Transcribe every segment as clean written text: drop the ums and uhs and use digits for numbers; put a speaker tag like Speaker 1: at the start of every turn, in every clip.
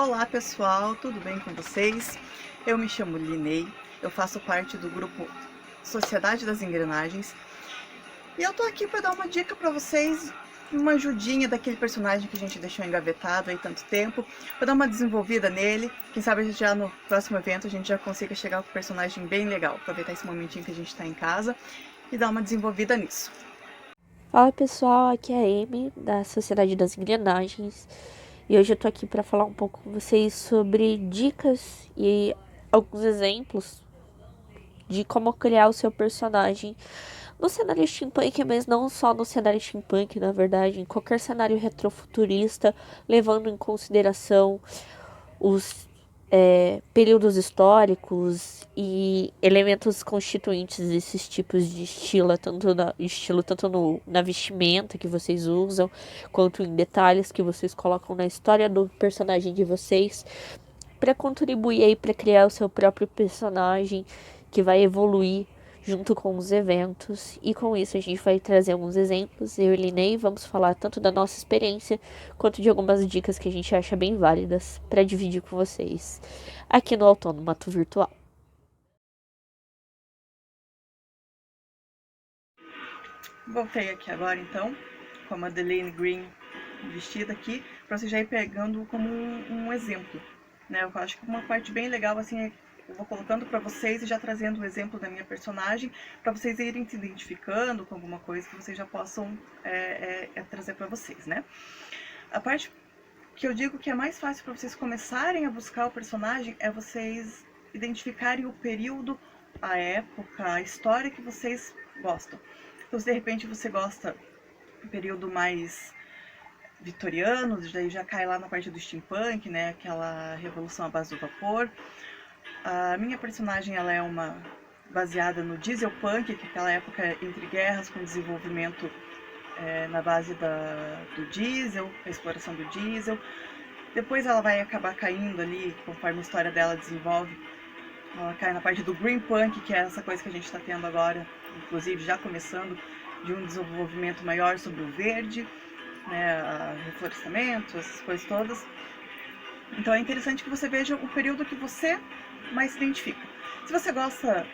Speaker 1: Olá pessoal, tudo bem com vocês? Eu me chamo Linei, eu faço parte do grupo Sociedade das Engrenagens e eu tô aqui para dar uma dica para vocês, uma ajudinha daquele personagem que a gente deixou engavetado aí tanto tempo, para dar uma desenvolvida nele. Quem sabe já no próximo evento a gente já consiga chegar com um personagem bem legal, aproveitar esse momentinho que a gente tá em casa e dar uma desenvolvida nisso.
Speaker 2: Fala pessoal, aqui é a Amy da Sociedade das Engrenagens e hoje eu tô aqui para falar um pouco com vocês sobre dicas e alguns exemplos de como criar o seu personagem no cenário steampunk, mas não só no cenário steampunk, na verdade, em qualquer cenário retrofuturista, levando em consideração os períodos históricos e elementos constituintes desses tipos de estilo, tanto na vestimenta que vocês usam, quanto em detalhes que vocês colocam na história do personagem de vocês, para contribuir aí para criar o seu próprio personagem que vai evoluir junto com os eventos. E com isso a gente vai trazer alguns exemplos. Eu e Linei vamos falar tanto da nossa experiência quanto de algumas dicas que a gente acha bem válidas para dividir com vocês aqui no Autômato Virtual.
Speaker 1: Voltei aqui agora então, com a Madeleine Green vestida aqui, para você já ir pegando como um exemplo, né? Eu acho que uma parte bem legal assim é eu vou colocando para vocês e já trazendo o exemplo da minha personagem, para vocês irem se identificando com alguma coisa que vocês já possam trazer para vocês, né? A parte que eu digo que é mais fácil para vocês começarem a buscar o personagem é vocês identificarem o período, a época, a história que vocês gostam. Então, se de repente você gosta do período mais vitoriano, daí já cai lá na parte do steampunk, né? Aquela revolução à base do vapor. A minha personagem ela é uma baseada no dieselpunk, que é aquela época entre guerras com desenvolvimento na base do diesel, a exploração do diesel. Depois ela vai acabar caindo ali, conforme a história dela desenvolve. Ela cai na parte do green punk, que é essa coisa que a gente está tendo agora, inclusive já começando, de um desenvolvimento maior sobre o verde, né, reflorestamento, essas coisas todas. Então é interessante que você veja o período que você mais se identifica. Se você gosta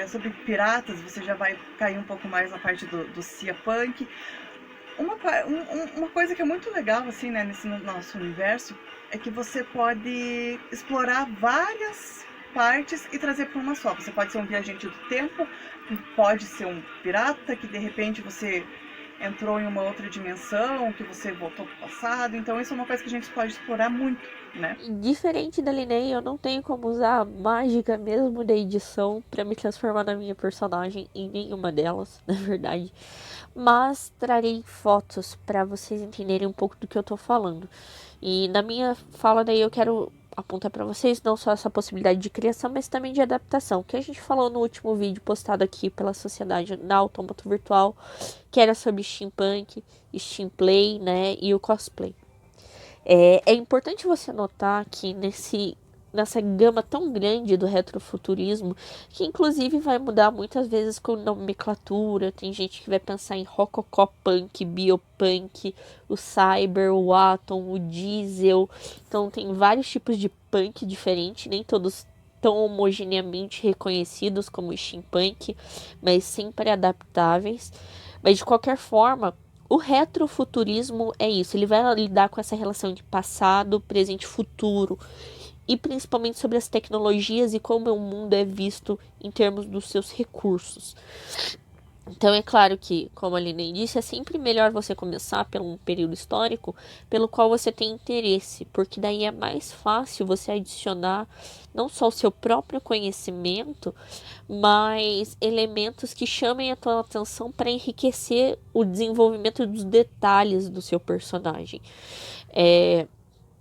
Speaker 1: sobre piratas, você já vai cair um pouco mais na parte do Sea Punk. Uma coisa que é muito legal assim, né, nesse nosso universo é que você pode explorar várias partes e trazer para uma só. Você pode ser um viajante do tempo, pode ser um pirata que de repente você entrou em uma outra dimensão, que você voltou para o passado. Então isso é uma coisa que a gente pode explorar muito, né?
Speaker 2: Diferente da Linei, eu não tenho como usar a mágica mesmo da edição para me transformar na minha personagem em nenhuma delas, na verdade. Mas trarei fotos para vocês entenderem um pouco do que eu tô falando. E na minha fala daí eu quero apontar para vocês não só essa possibilidade de criação, mas também de adaptação, que a gente falou no último vídeo postado aqui pela sociedade na Autômato Virtual, que era sobre steampunk, steamplay, né, e o cosplay. É importante você notar que nessa gama tão grande do retrofuturismo, que inclusive vai mudar muitas vezes com nomenclatura, tem gente que vai pensar em rococó punk, biopunk, o cyber, o atom, o diesel, então tem vários tipos de punk diferentes, nem todos tão homogeneamente reconhecidos como steampunk, mas sempre adaptáveis. Mas de qualquer forma, o retrofuturismo é isso, ele vai lidar com essa relação de passado, presente e futuro, e principalmente sobre as tecnologias e como o mundo é visto em termos dos seus recursos. Então é claro que, como a Linei disse, é sempre melhor você começar por um período histórico pelo qual você tem interesse, porque daí é mais fácil você adicionar não só o seu próprio conhecimento, mas elementos que chamem a tua atenção para enriquecer o desenvolvimento dos detalhes do seu personagem.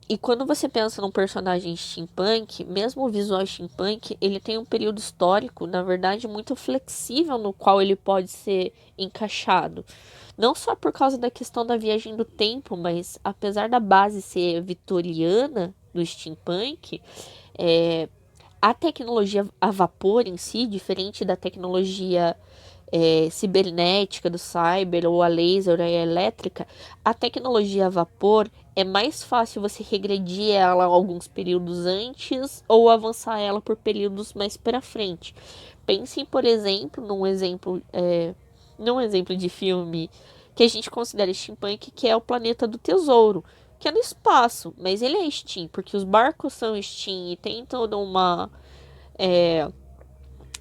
Speaker 2: E quando você pensa num personagem steampunk, mesmo o visual steampunk, ele tem um período histórico, na verdade, muito flexível no qual ele pode ser encaixado. Não só por causa da questão da viagem do tempo, mas apesar da base ser vitoriana do steampunk, a tecnologia a vapor em si, diferente da tecnologia cibernética, do cyber, ou a laser, ou a elétrica, a tecnologia a vapor é mais fácil você regredir ela alguns períodos antes ou avançar ela por períodos mais para frente. Pensem, por exemplo, num exemplo de filme que a gente considera steampunk, que é o Planeta do Tesouro, que é no espaço, mas ele é steam, porque os barcos são steam e tem toda uma,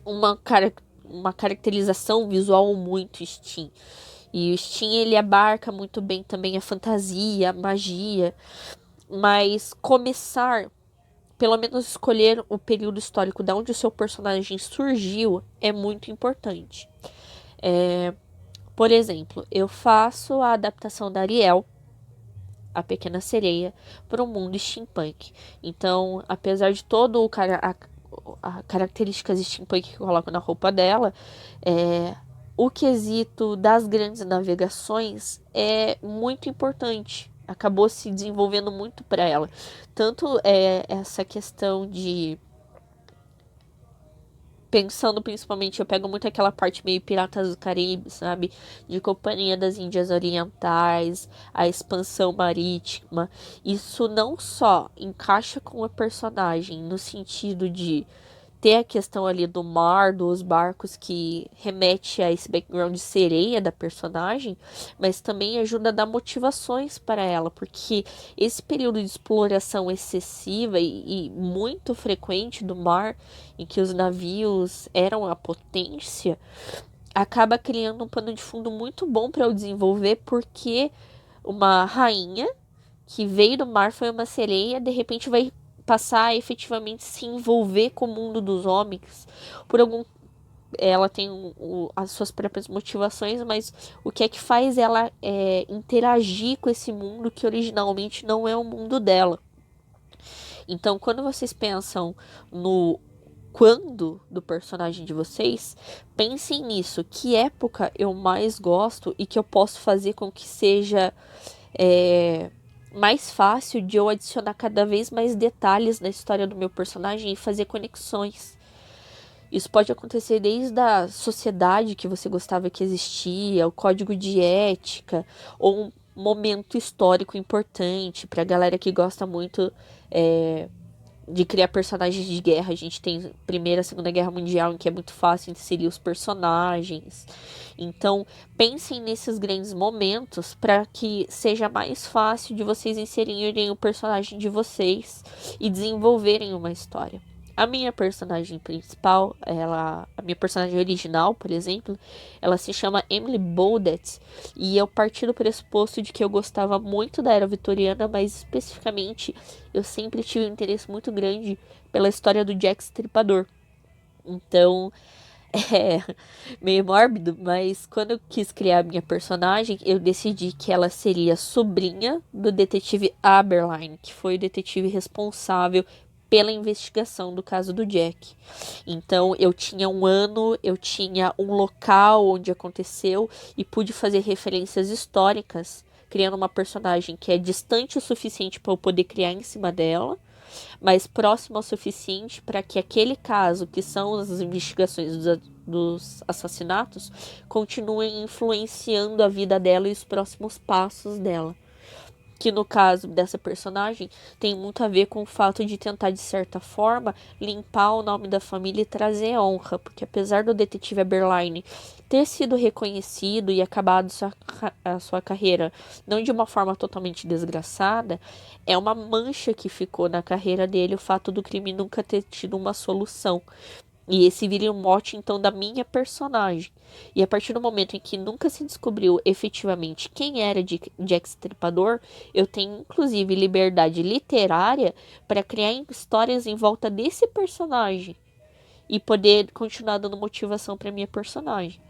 Speaker 2: uma caracterização visual muito Steam. E o Steam ele abarca muito bem também a fantasia, a magia, mas começar, pelo menos escolher o período histórico de onde o seu personagem surgiu é muito importante. Por exemplo, eu faço a adaptação da Ariel, a Pequena Sereia, para o mundo steampunk. Então, apesar de todo o características steampunk que eu coloco na roupa dela, o quesito das grandes navegações é muito importante. Acabou se desenvolvendo muito para ela. Tanto essa questão de. Pensando principalmente, eu pego muito aquela parte meio Piratas do Caribe, sabe? De Companhia das Índias Orientais, a expansão marítima. Isso não só encaixa com a personagem no sentido de ter a questão ali do mar, dos barcos, que remete a esse background de sereia da personagem, mas também ajuda a dar motivações para ela, porque esse período de exploração excessiva e muito frequente do mar, em que os navios eram a potência, acaba criando um pano de fundo muito bom para eu desenvolver, porque uma rainha que veio do mar, foi uma sereia, de repente vai passar a efetivamente se envolver com o mundo dos homens por algum. Ela tem as suas próprias motivações, mas o que é que faz ela interagir com esse mundo que originalmente não é o mundo dela? Então, quando vocês pensam no quando do personagem de vocês, pensem nisso. Que época eu mais gosto e que eu posso fazer com que seja mais fácil de eu adicionar cada vez mais detalhes na história do meu personagem e fazer conexões. Isso pode acontecer desde a sociedade que você gostava que existia, o código de ética, ou um momento histórico importante para a galera que gosta muito de criar personagens de guerra. A gente tem Primeira, Segunda Guerra Mundial, em que é muito fácil inserir os personagens. Então, pensem nesses grandes momentos para que seja mais fácil de vocês inserirem o personagem de vocês e desenvolverem uma história. A minha personagem principal, a minha personagem original, por exemplo, ela se chama Emily Boldet, e eu parti do pressuposto de que eu gostava muito da era vitoriana, mas especificamente eu sempre tive um interesse muito grande pela história do Jack Stripador. Então, é meio mórbido, mas quando eu quis criar a minha personagem, eu decidi que ela seria sobrinha do detetive Aberline, que foi o detetive responsável pela investigação do caso do Jack. Então eu tinha um ano, eu tinha um local onde aconteceu e pude fazer referências históricas, criando uma personagem que é distante o suficiente para eu poder criar em cima dela, mas próxima o suficiente para que aquele caso, que são as investigações dos assassinatos, continuem influenciando a vida dela e os próximos passos dela. Que no caso dessa personagem tem muito a ver com o fato de tentar, de certa forma, limpar o nome da família e trazer honra, porque apesar do detetive Aberline ter sido reconhecido e acabado a sua carreira não de uma forma totalmente desgraçada, é uma mancha que ficou na carreira dele o fato do crime nunca ter tido uma solução. E esse vira um mote, então, da minha personagem. E a partir do momento em que nunca se descobriu efetivamente quem era Jack Stripador, eu tenho, inclusive, liberdade literária para criar histórias em volta desse personagem. E poder continuar dando motivação para minha personagem.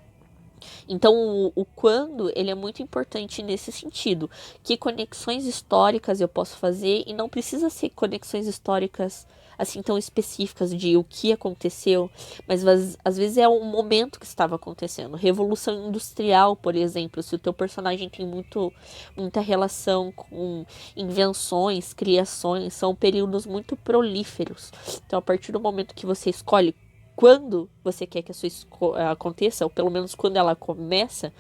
Speaker 2: Então, o quando, ele é muito importante nesse sentido. Que conexões históricas eu posso fazer, e não precisa ser conexões históricas assim tão específicas de o que aconteceu, mas às vezes é um momento que estava acontecendo. Revolução Industrial, por exemplo, se o teu personagem tem muita relação com invenções, criações, são períodos muito prolíferos. Então, a partir do momento que você escolhe quando você quer que a sua aconteça, ou pelo menos quando ela começa.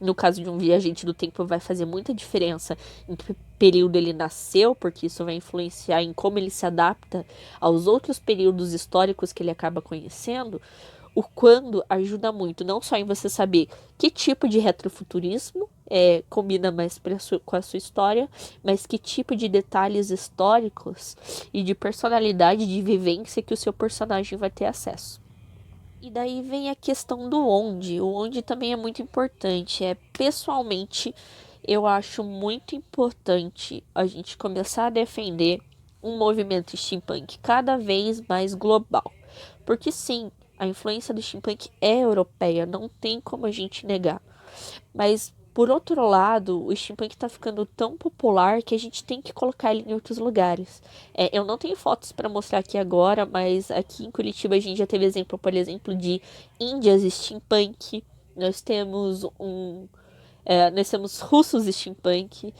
Speaker 2: No caso de um viajante do tempo, vai fazer muita diferença em que período ele nasceu, porque isso vai influenciar em como ele se adapta aos outros períodos históricos que ele acaba conhecendo. O quando ajuda muito, não só em você saber que tipo de retrofuturismo combina mais com a sua história, mas que tipo de detalhes históricos e de personalidade, de vivência que o seu personagem vai ter acesso. E daí vem a questão do onde. O onde também é muito importante. Pessoalmente, eu acho muito importante a gente começar a defender um movimento steampunk cada vez mais global. Porque sim, a influência do steampunk é europeia, não tem como a gente negar. Mas, por outro lado, o steampunk tá ficando tão popular que a gente tem que colocar ele em outros lugares. Eu não tenho fotos para mostrar aqui agora, mas aqui em Curitiba a gente já teve exemplo, por exemplo, de Índias steampunk. Nós temos russos steampunk.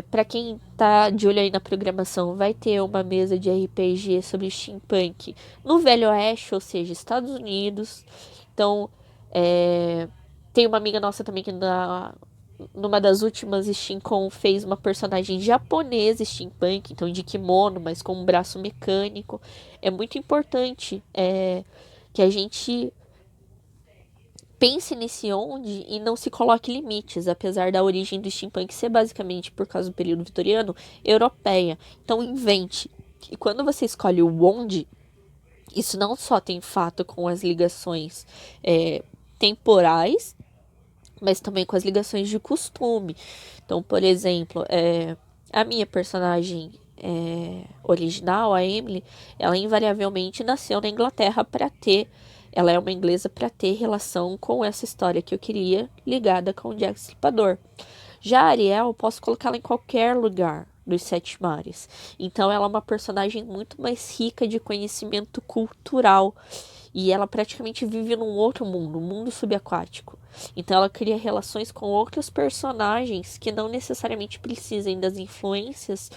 Speaker 2: Para quem tá de olho aí na programação, vai ter uma mesa de RPG sobre steampunk no Velho Oeste, ou seja, Estados Unidos. Então, tem uma amiga nossa também que numa das últimas SteamCon fez uma personagem japonesa steampunk, então de kimono, mas com um braço mecânico. É muito importante que a gente pense nesse onde e não se coloque limites, apesar da origem do steampunk ser basicamente, por causa do período vitoriano, europeia. Então invente. E quando você escolhe o onde, isso não só tem fato com as ligações temporais, mas também com as ligações de costume. Então, por exemplo, a minha personagem original, a Emily, ela invariavelmente nasceu na Inglaterra para ter. Ela é uma inglesa para ter relação com essa história que eu queria, ligada com o Jack Stripador. Já a Ariel, eu posso colocá-la em qualquer lugar dos Sete Mares. Então, ela é uma personagem muito mais rica de conhecimento cultural. E ela praticamente vive num outro mundo, um mundo subaquático. Então ela cria relações com outros personagens que não necessariamente precisem das influências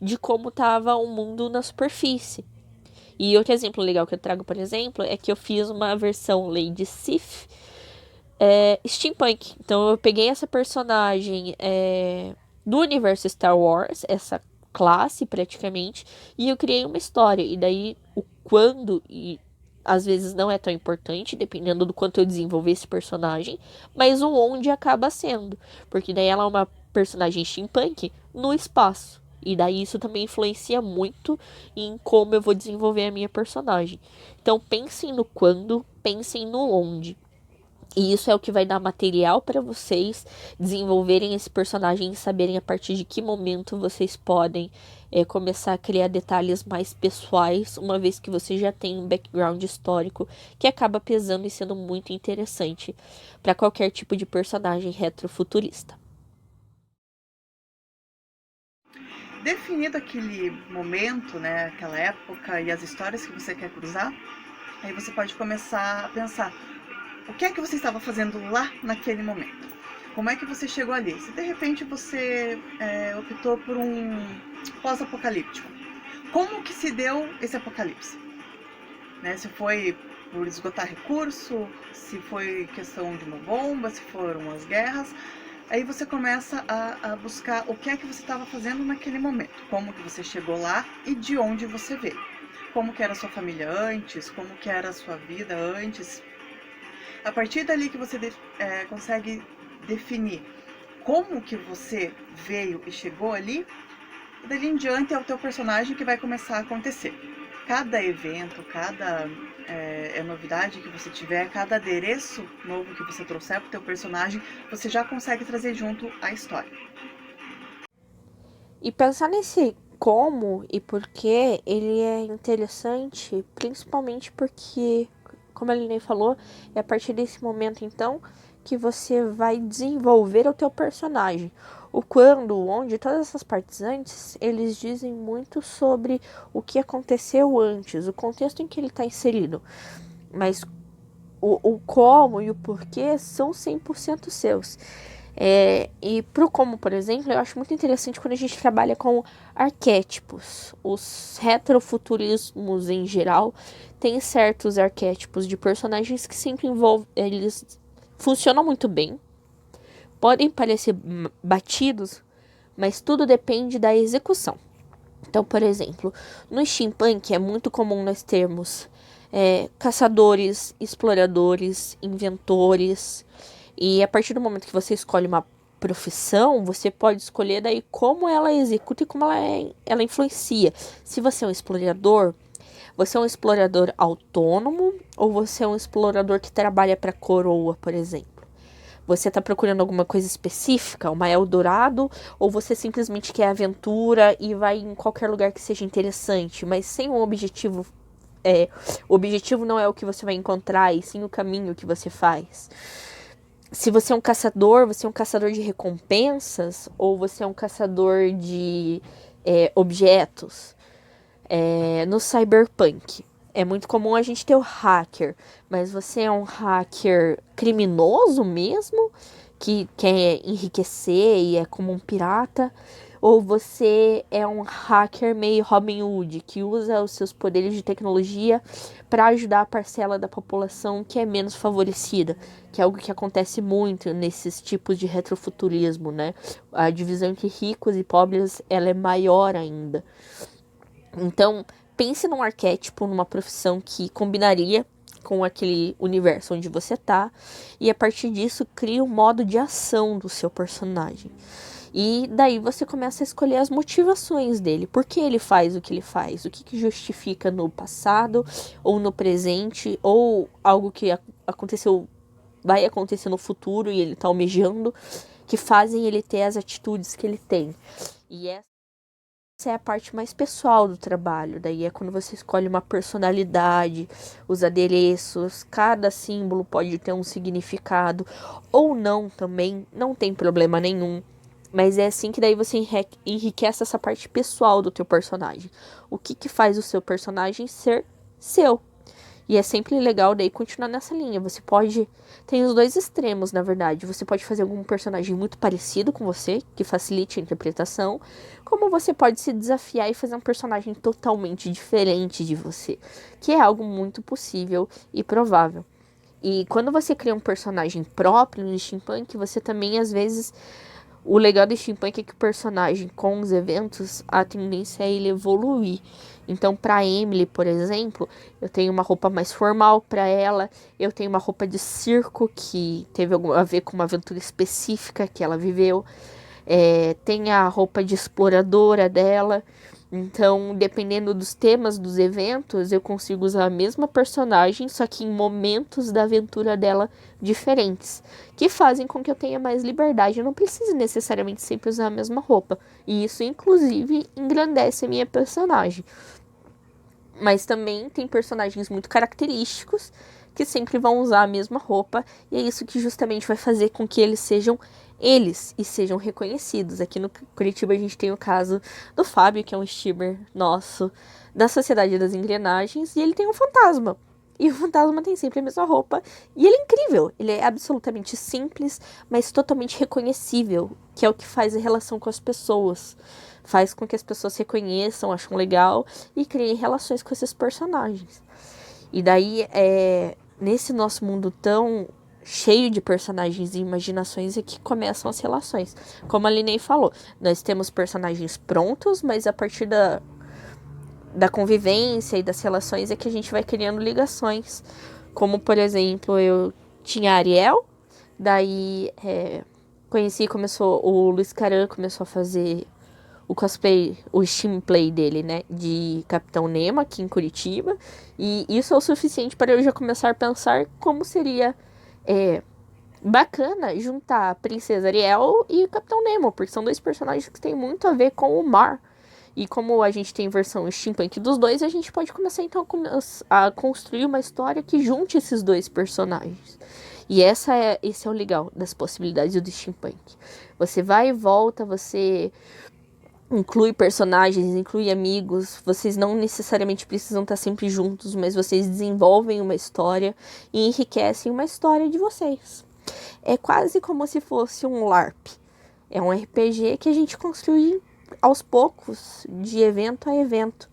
Speaker 2: de como estava o mundo na superfície. E outro exemplo legal que eu trago, por exemplo, é que eu fiz uma versão Lady Sif steampunk. Então eu peguei essa personagem do universo Star Wars, essa classe praticamente, e eu criei uma história. E daí o quando e às vezes não é tão importante, dependendo do quanto eu desenvolver esse personagem, mas o onde acaba sendo, porque daí ela é uma personagem steampunk no espaço. E daí isso também influencia muito em como eu vou desenvolver a minha personagem. Então pensem no quando, pensem no onde. E isso é o que vai dar material para vocês desenvolverem esse personagem e saberem a partir de que momento vocês podem começar a criar detalhes mais pessoais, uma vez que você já tem um background histórico que acaba pesando e sendo muito interessante para qualquer tipo de personagem retrofuturista.
Speaker 1: Definido aquele momento, né, aquela época e as histórias que você quer cruzar, aí você pode começar a pensar o que é que você estava fazendo lá naquele momento. Como é que você chegou ali? Se de repente você optou por um pós-apocalíptico, como que se deu esse apocalipse? Né? Se foi por esgotar recurso, se foi questão de uma bomba, se foram as guerras. Aí você começa a buscar o que é que você estava fazendo naquele momento, como que você chegou lá e de onde você veio. Como que era a sua família antes, como que era a sua vida antes. A partir dali que você consegue definir como que você veio e chegou ali, e dali em diante é o teu personagem que vai começar a acontecer. Cada evento, cada novidade que você tiver, cada adereço novo que você trouxer para o teu personagem, você já consegue trazer junto a história.
Speaker 2: E pensar nesse como e porquê ele é interessante, principalmente porque, como a Aline falou, é a partir desse momento então que você vai desenvolver o teu personagem. O quando, o onde, todas essas partes antes, eles dizem muito sobre o que aconteceu antes, o contexto em que ele está inserido. Mas o como e o porquê são 100% seus. E pro como, por exemplo, eu acho muito interessante quando a gente trabalha com arquétipos. Os retrofuturismos em geral têm certos arquétipos de personagens que sempre envolvem, eles funcionam muito bem, podem parecer batidos, mas tudo depende da execução. Então, por exemplo, no steampunk é muito comum nós termos caçadores, exploradores, inventores. E a partir do momento que você escolhe uma profissão, você pode escolher daí como ela executa e como ela influencia. Se você é um explorador, você é um explorador autônomo ou você é um explorador que trabalha para a coroa, por exemplo? Você está procurando alguma coisa específica, uma Eldorado, ou você simplesmente quer aventura e vai em qualquer lugar que seja interessante, mas sem um objetivo. O objetivo não é o que você vai encontrar, e sim o caminho que você faz. Se você é um caçador de recompensas, ou você é um caçador de objetos. No cyberpunk, é muito comum a gente ter o hacker, mas você é um hacker criminoso mesmo, que quer enriquecer e é como um pirata, ou você é um hacker meio Robin Hood, que usa os seus poderes de tecnologia para ajudar a parcela da população que é menos favorecida, que é algo que acontece muito nesses tipos de retrofuturismo, né? A divisão entre ricos e pobres, ela é maior ainda. Então, pense num arquétipo, numa profissão que combinaria com aquele universo onde você tá, e a partir disso crie um modo de ação do seu personagem. E daí você começa a escolher as motivações dele, por que ele faz o que ele faz, o que justifica no passado ou no presente, ou algo que aconteceu, vai acontecer no futuro e ele tá almejando, que fazem ele ter as atitudes que ele tem. E essa é a parte mais pessoal do trabalho. Daí é quando você escolhe uma personalidade, os adereços, cada símbolo pode ter um significado ou não também, não tem problema nenhum. Mas é assim que daí você enriquece essa parte pessoal do teu personagem. O que faz o seu personagem ser seu. E é sempre legal daí continuar nessa linha. Você pode. Tem os dois extremos, na verdade. Você pode fazer algum personagem muito parecido com você, que facilite a interpretação. Como você pode se desafiar e fazer um personagem totalmente diferente de você. Que é algo muito possível e provável. E quando você cria um personagem próprio no steampunk, você também às vezes. O legal do steampunk é que o personagem, com os eventos, a tendência é ele evoluir. Então, para Emily, por exemplo, eu tenho uma roupa mais formal para ela. Eu tenho uma roupa de circo que teve a ver com uma aventura específica que ela viveu. Tem a roupa de exploradora dela. Então, dependendo dos temas dos eventos, eu consigo usar a mesma personagem, só que em momentos da aventura dela diferentes, que fazem com que eu tenha mais liberdade. Eu não preciso necessariamente sempre usar a mesma roupa. E isso, inclusive, engrandece a minha personagem. Mas também tem personagens muito característicos que sempre vão usar a mesma roupa, e é isso que justamente vai fazer com que eles sejam eles e sejam reconhecidos. Aqui no Curitiba a gente tem o caso do Fábio, que é um streamer nosso da Sociedade das Engrenagens, e ele tem um fantasma. E o fantasma tem sempre a mesma roupa. E ele é incrível. Ele é absolutamente simples, mas totalmente reconhecível, que é o que faz a relação com as pessoas. Faz com que as pessoas reconheçam, acham legal e criem relações com esses personagens. E daí, nesse nosso mundo tão cheio de personagens e imaginações é que começam as relações. Como a Linei falou, nós temos personagens prontos, mas a partir da convivência e das relações é que a gente vai criando ligações. Como, por exemplo, eu tinha a Ariel, daí o Luiz Caran começou a fazer o cosplay, o steam play dele, né, de Capitão Nemo aqui em Curitiba, e isso é o suficiente para eu já começar a pensar como seria bacana juntar a Princesa Ariel e o Capitão Nemo, porque são dois personagens que têm muito a ver com o mar. E como a gente tem versão steampunk dos dois, a gente pode começar então a construir uma história que junte esses dois personagens. E esse é o legal das possibilidades do steampunk. Você vai e volta, você inclui personagens, inclui amigos, vocês não necessariamente precisam estar sempre juntos, mas vocês desenvolvem uma história e enriquecem uma história de vocês. É quase como se fosse um LARP. É um RPG que a gente construi aos poucos, de evento a evento.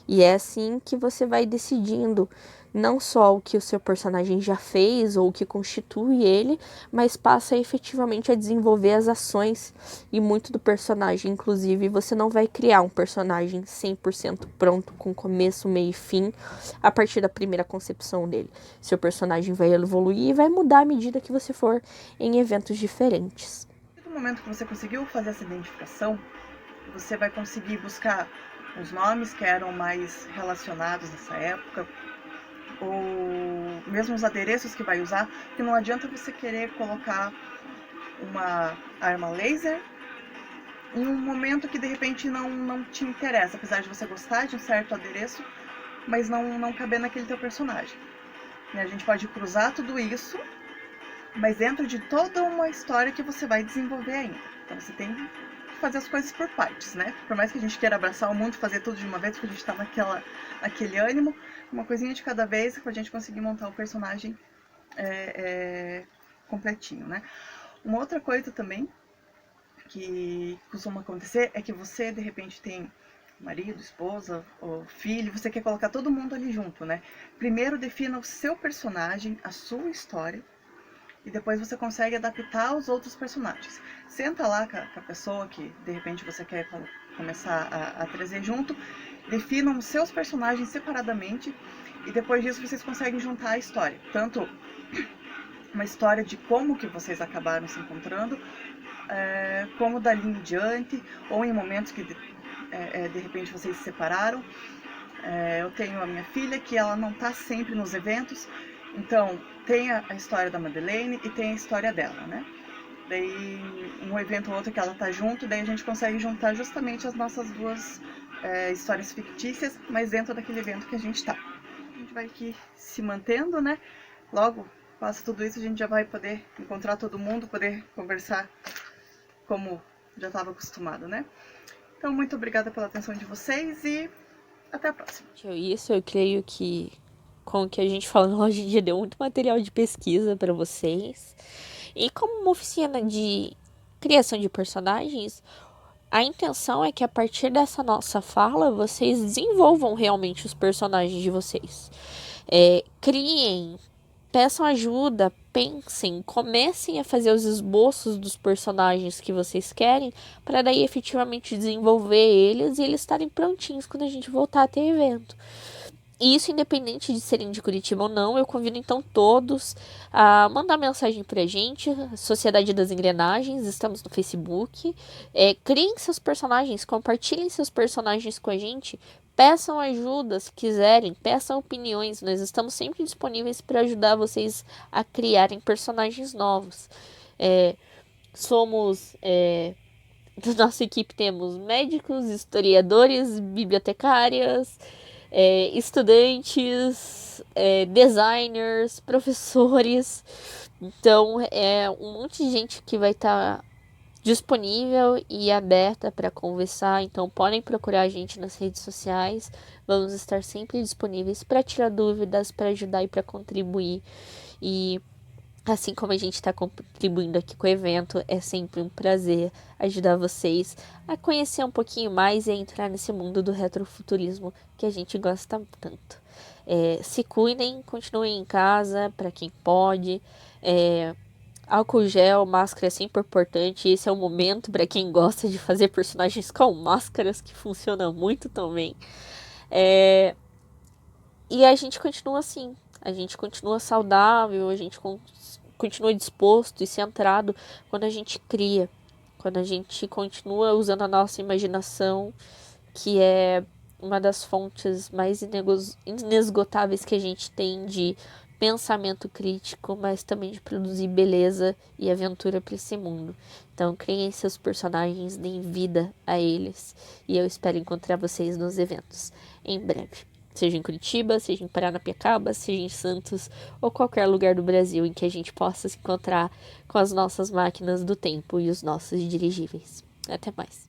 Speaker 2: E é assim que você vai decidindo não só o que o seu personagem já fez ou o que constitui ele, mas passa efetivamente a desenvolver as ações e muito do personagem. Inclusive, você não vai criar um personagem 100% pronto, com começo, meio e fim, a partir da primeira concepção dele. Seu personagem vai evoluir e vai mudar à medida que você for em eventos diferentes.
Speaker 1: No momento que você conseguiu fazer essa identificação, você vai conseguir buscar os nomes que eram mais relacionados nessa época, ou mesmo os adereços que vai usar, porque não adianta você querer colocar uma arma laser em um momento que de repente não te interessa, apesar de você gostar de um certo adereço, mas não caber naquele teu personagem. A gente pode cruzar tudo isso, mas dentro de toda uma história que você vai desenvolver ainda. Então você tem que fazer as coisas por partes, né? Por mais que a gente queira abraçar o mundo, fazer tudo de uma vez, porque a gente tá naquele ânimo, uma coisinha de cada vez pra gente conseguir montar o personagem completinho, né? Uma outra coisa também que costuma acontecer é que você, de repente, tem marido, esposa ou filho, você quer colocar todo mundo ali junto, né? Primeiro defina o seu personagem, a sua história, e depois você consegue adaptar os outros personagens. Senta lá com a pessoa que de repente você quer começar a trazer junto, definam os seus personagens separadamente e depois disso vocês conseguem juntar a história. Tanto uma história de como que vocês acabaram se encontrando, como dali em diante, ou em momentos que de repente vocês se separaram. Eu tenho a minha filha que ela não está sempre nos eventos, então tem a história da Madeleine e tem a história dela, né? Daí um evento ou outro que ela tá junto, daí a gente consegue juntar justamente as nossas duas histórias fictícias, mas dentro daquele evento que a gente tá. A gente vai aqui se mantendo, né? Logo, passa tudo isso, a gente já vai poder encontrar todo mundo, poder conversar como já estava acostumado, né? Então, muito obrigada pela atenção de vocês e até a próxima.
Speaker 2: Isso, eu creio que com o que a gente falou hoje em dia deu muito material de pesquisa para vocês. E como uma oficina de criação de personagens, a intenção é que a partir dessa nossa fala vocês desenvolvam realmente os personagens de vocês. Criem, peçam ajuda, pensem, comecem a fazer os esboços dos personagens que vocês querem, para daí efetivamente desenvolver eles e eles estarem prontinhos quando a gente voltar a ter evento. E isso independente de serem de Curitiba ou não, eu convido então todos a mandar mensagem pra gente, Sociedade das Engrenagens, estamos no Facebook. Criem seus personagens, compartilhem seus personagens com a gente, peçam ajuda se quiserem, peçam opiniões, nós estamos sempre disponíveis para ajudar vocês a criarem personagens novos. Da nossa equipe temos médicos, historiadores, bibliotecárias, estudantes, designers, professores. Então, é um monte de gente que vai estar disponível e aberta para conversar. Então, podem procurar a gente nas redes sociais. Vamos estar sempre disponíveis para tirar dúvidas, para ajudar e para contribuir. E assim como a gente está contribuindo aqui com o evento, é sempre um prazer ajudar vocês a conhecer um pouquinho mais e a entrar nesse mundo do retrofuturismo que a gente gosta tanto. Se cuidem, continuem em casa para quem pode. Álcool gel, máscara é sempre importante. Esse é o momento para quem gosta de fazer personagens com máscaras, que funciona muito também. E a gente continua assim. A gente continua saudável, a gente continua disposto e centrado quando a gente cria, quando a gente continua usando a nossa imaginação, que é uma das fontes mais inesgotáveis que a gente tem de pensamento crítico, mas também de produzir beleza e aventura para esse mundo. Então, criem seus personagens, deem vida a eles, e eu espero encontrar vocês nos eventos em breve. Seja em Curitiba, seja em Paranapiacaba, seja em Santos ou qualquer lugar do Brasil em que a gente possa se encontrar com as nossas máquinas do tempo e os nossos dirigíveis. Até mais.